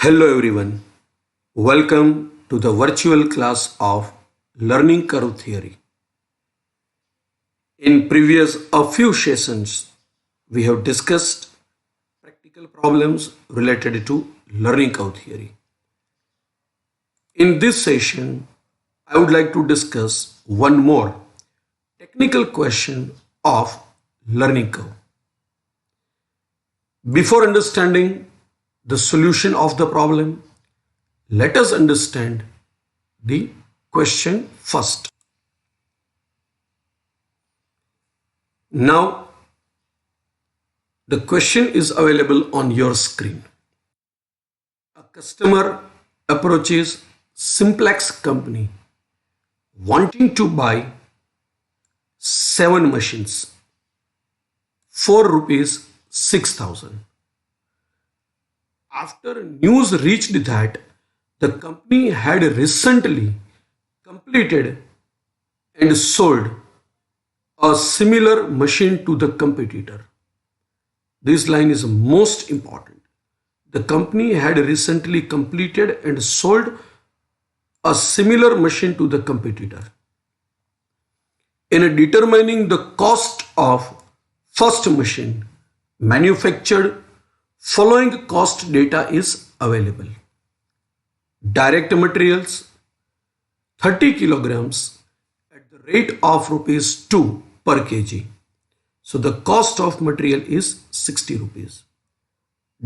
Hello everyone. Welcome to the virtual class of Learning Curve Theory. In previous a few sessions, we have discussed practical problems related to learning curve theory. In this session, I would like to discuss one more technical question of learning curve. Before understanding the solution of the problem, let us understand the question first. Now, the question is available on your screen. A customer approaches Simplex company wanting to buy 7 machines for rupees 6,000. After news reached that the company had recently completed and sold a similar machine to the competitor. This line is most important. The company had recently completed and sold a similar machine to the competitor. In determining the cost of first machine manufactured, following cost data is available. Direct materials 30 kilograms at the rate of rupees 2 per kg. So the cost of material is 60 rupees.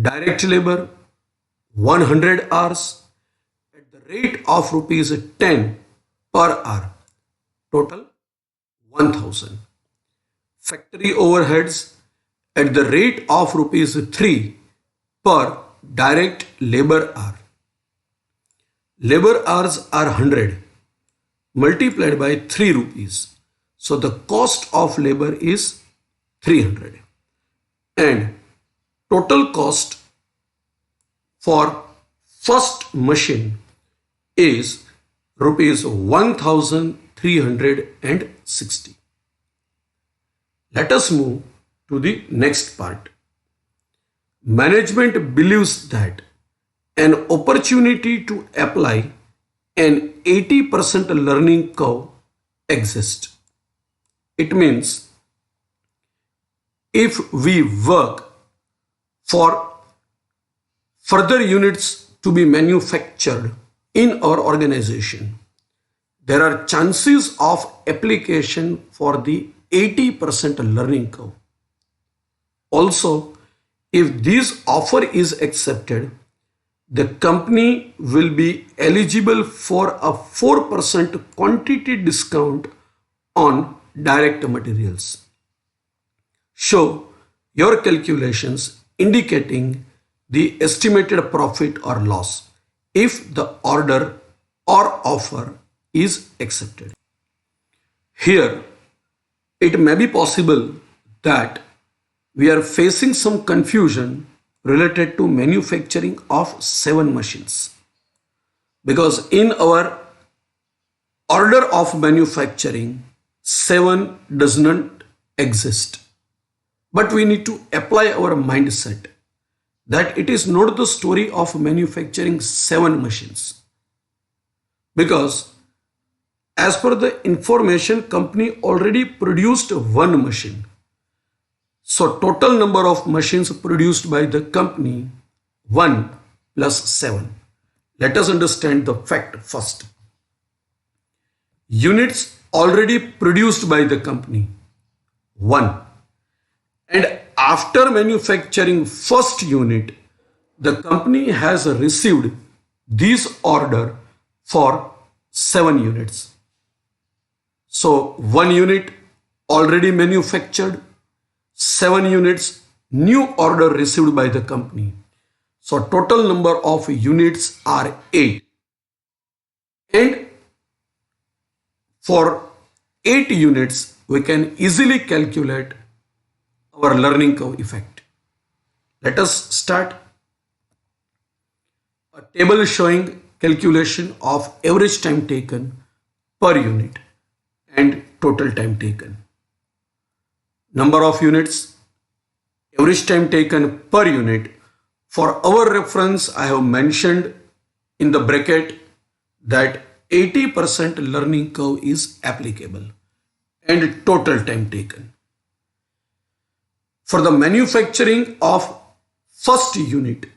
Direct labor 100 hours at the rate of rupees 10 per hour. Total 1000. Factory overheads at the rate of rupees 3 per direct labor hour. Labor hours are 100 multiplied by 3 rupees. So the cost of labor is 300. And total cost for first machine is rupees 1360. Let us move to the next part. Management believes that an opportunity to apply an 80% learning curve exists. It means if we work for further units to be manufactured in our organization, there are chances of application for the 80% learning curve. Also, if this offer is accepted, the company will be eligible for a 4% quantity discount on direct materials. Show your calculations indicating the estimated profit or loss if the order or offer is accepted. Here, it may be possible that we are facing some confusion related to manufacturing of 7 machines, because in our order of manufacturing 7 does not exist, but we need to apply our mindset that it is not the story of manufacturing 7 machines, because as per the information, company already produced 1 machine. So total number of machines produced by the company 1 plus 7. Let us understand the fact first. Units already produced by the company 1, and after manufacturing first unit, the company has received this order for 7 units. So 1 unit already manufactured, 7 units new order received by the company. So total number of units are 8. And for 8 units, we can easily calculate our learning curve effect. Let us start. A table showing calculation of average time taken per unit and total time taken. Number of units, average time taken per unit For our reference, I have mentioned in the bracket that 80% learning curve is applicable and total time taken. For the manufacturing of first unit,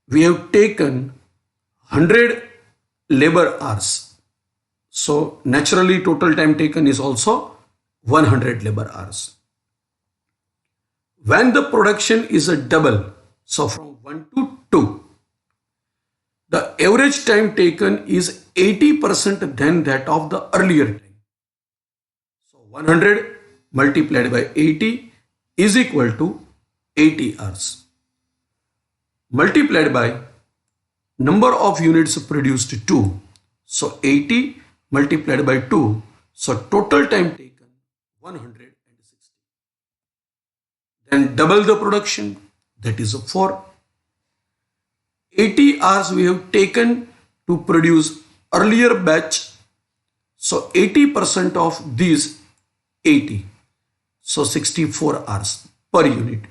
we have taken 100 labor hours. So naturally total time taken is also 100 labor hours. When the production is a double, so from 1 to 2, the average time taken is 80% than that of the earlier time. So 100 multiplied by 80 is equal to 80 hours. Multiplied by number of units produced 2. So 80 multiplied by 2. So total time taken 160. Then double the production, that is 4. 80 hours we have taken to produce earlier batch. So 80% of these 80. So 64 hours per unit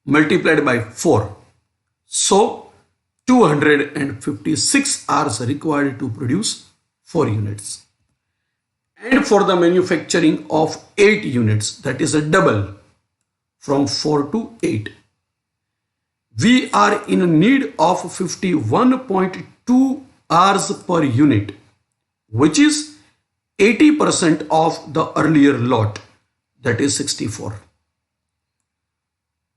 multiplied by 4. So 256 hours required to produce 4 units. And for the manufacturing of 8 units, that is a double from 4 to 8. We are in need of 51.2 hours per unit, which is 80% of the earlier lot, that is 64.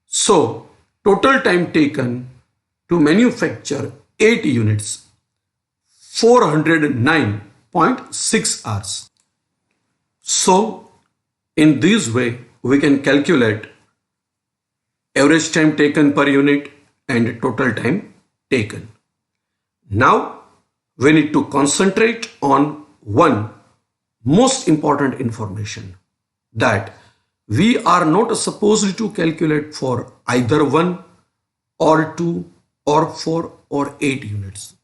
So, total time taken to manufacture 8 units, 409.6 hours. So, in this way, we can calculate average time taken per unit and total time taken. Now, we need to concentrate on one most important information, that we are not supposed to calculate for either 1 or 2 or 4 or 8 units.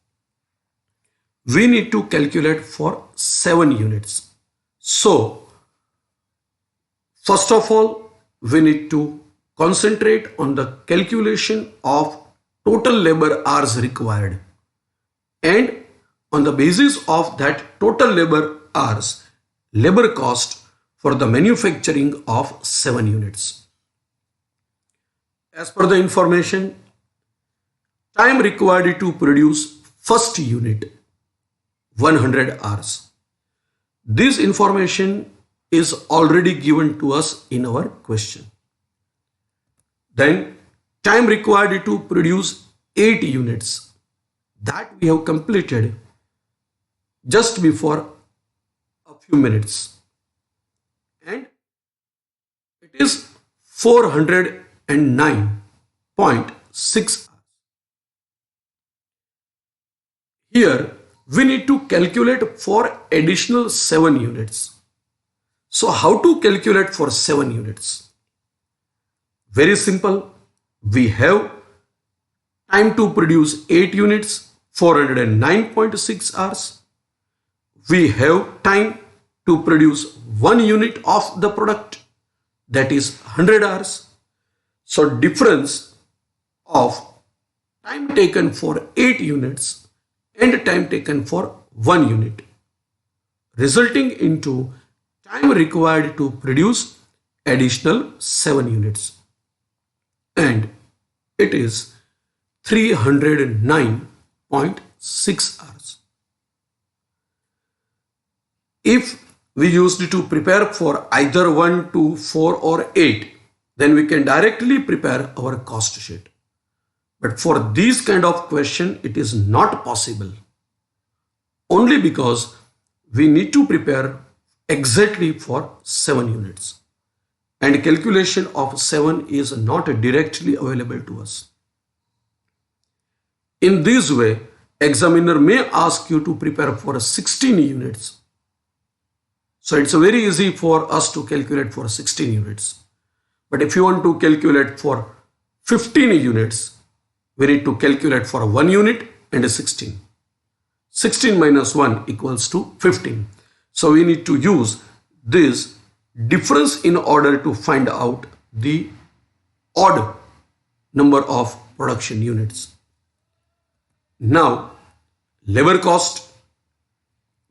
We need to calculate for 7 units. So, first of all, we need to concentrate on the calculation of total labor hours required, and on the basis of that total labor hours, labor cost for the manufacturing of 7 units. As per the information, time required to produce first unit, 100 hours. This information is already given to us in our question. Then time required to produce 8 units, that we have completed just before a few minutes, and it is 409.6 hours. Here we need to calculate for additional 7 units. So how to calculate for 7 units? Very simple. We have time to produce 8 units, 409.6 hours. We have time to produce 1 unit of the product, that is 100 hours. So difference of time taken for 8 units and time taken for 1 unit, resulting into time required to produce additional 7 units. And it is 309.6 hours. If we used to prepare for either 1, 2, 4 or 8, then we can directly prepare our cost sheet. But for these kind of question, it is not possible, only because we need to prepare exactly for 7 units. And calculation of 7 is not directly available to us. In this way, examiner may ask you to prepare for 16 units. So it's very easy for us to calculate for 16 units. But if you want to calculate for 15 units, we need to calculate for 1 unit and 16. 16 minus 1 equals to 15. So we need to use this difference in order to find out the odd number of production units. Now, labor cost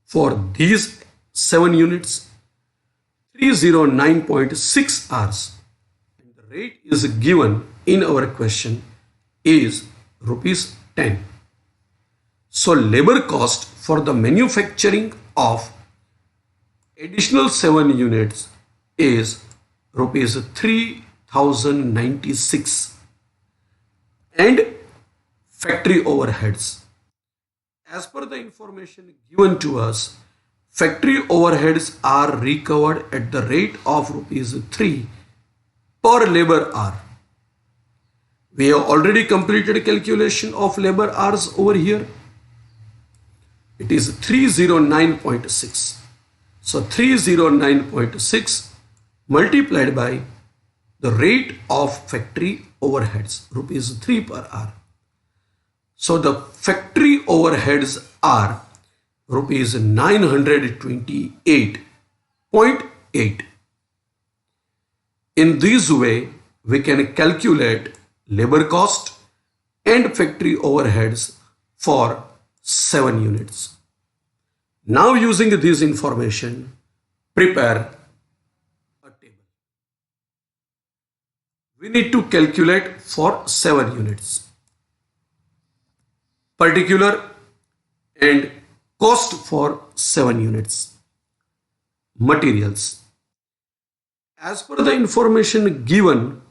for these 7 units 309.6 hours. And the rate is given in our question is rupees 10. So labor cost for the manufacturing of additional 7 units is rupees 3096 and factory overheads. As per the information given to us, factory overheads are recovered at the rate of rupees 3 per labor hour. We have already completed calculation of labor hours over here. It is 309.6. So 309.6 multiplied by the rate of factory overheads, rupees 3 per hour. So the factory overheads are rupees 928.8. In this way, we can calculate labor cost and factory overheads for 7 units. Now using this information, prepare a table. We need to calculate for 7 units. Particular and cost for 7 units. Materials. As per the information given,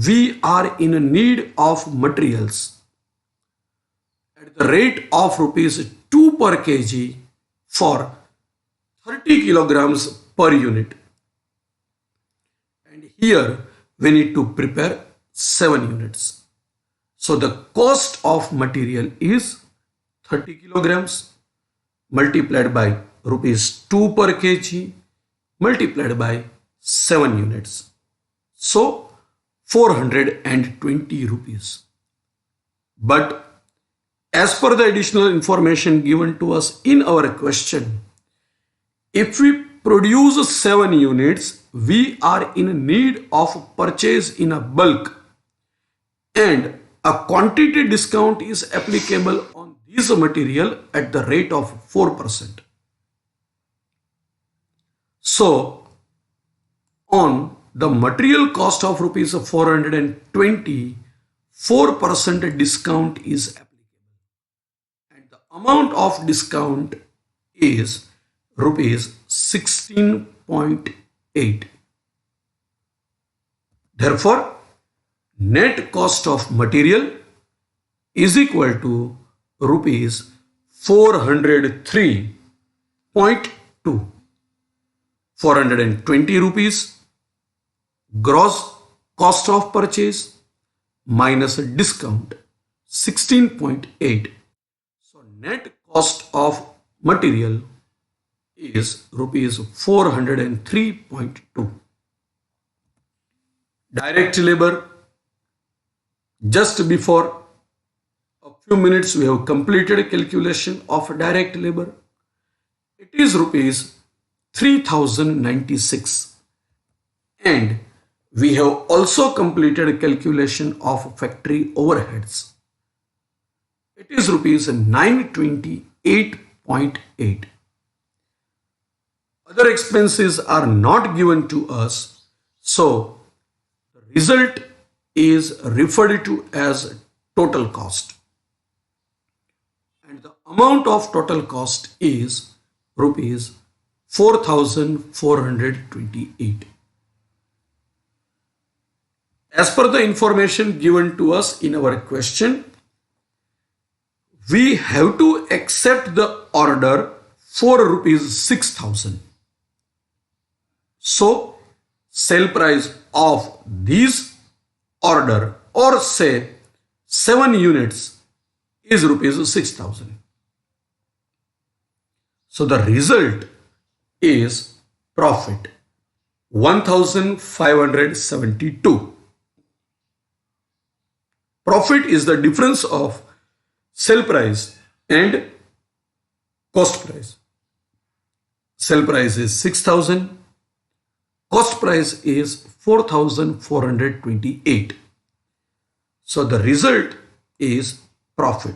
we are in need of materials at the rate of rupees 2 per kg for 30 kilograms per unit. And here we need to prepare 7 units. So the cost of material is 30 kilograms multiplied by rupees 2 per kg multiplied by 7 units. So 420 rupees. But as per the additional information given to us in our question, if we produce 7 units, we are in need of purchase in a bulk and a quantity discount is applicable on this material at the rate of 4%. So, on the material cost of rupees 420, 4% discount is applicable. And the amount of discount is rupees 16.8. Therefore, net cost of material is equal to rupees 403.2. 420 rupees gross cost of purchase minus discount 16.8. So net cost of material is rupees 403.2. Direct labor. Just before a few minutes we have completed a calculation of direct labor. It is rupees 3096 and we have also completed a calculation of factory overheads. It is rupees 928.8. Other expenses are not given to us, so the result is referred to as total cost. And the amount of total cost is rupees 4,428. As per the information given to us in our question, we have to accept the order for rupees 6,000. So, sale price of this order or say 7 units is rupees 6,000. So, the result is profit 1,572. Profit is the difference of sale price and cost price. Sale price is 6,000. Cost price is 4,428. So the result is profit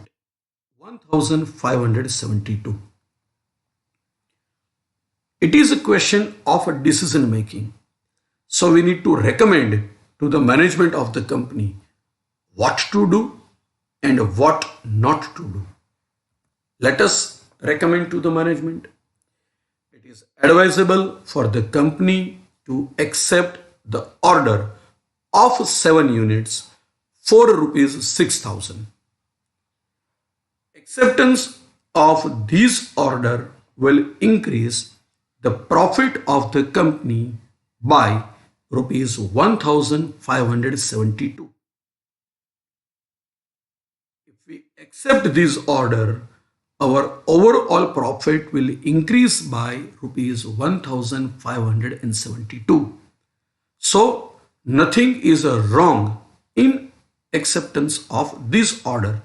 1572. It is a question of a decision making. So we need to recommend to the management of the company what to do and what not to do. Let us recommend to the management. It is advisable for the company to accept the order of 7 units for rupees 6,000. Acceptance of this order will increase the profit of the company by rupees 1572. If we accept this order, our overall profit will increase by rupees 1572. So nothing is wrong in acceptance of this order.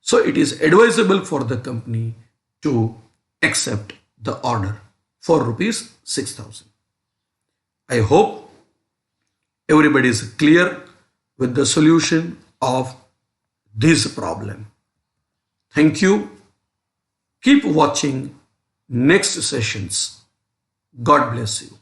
So it is advisable for the company to accept the order for rupees 6,000. I hope everybody is clear with the solution of this problem. Thank you. Keep watching next sessions. God bless you.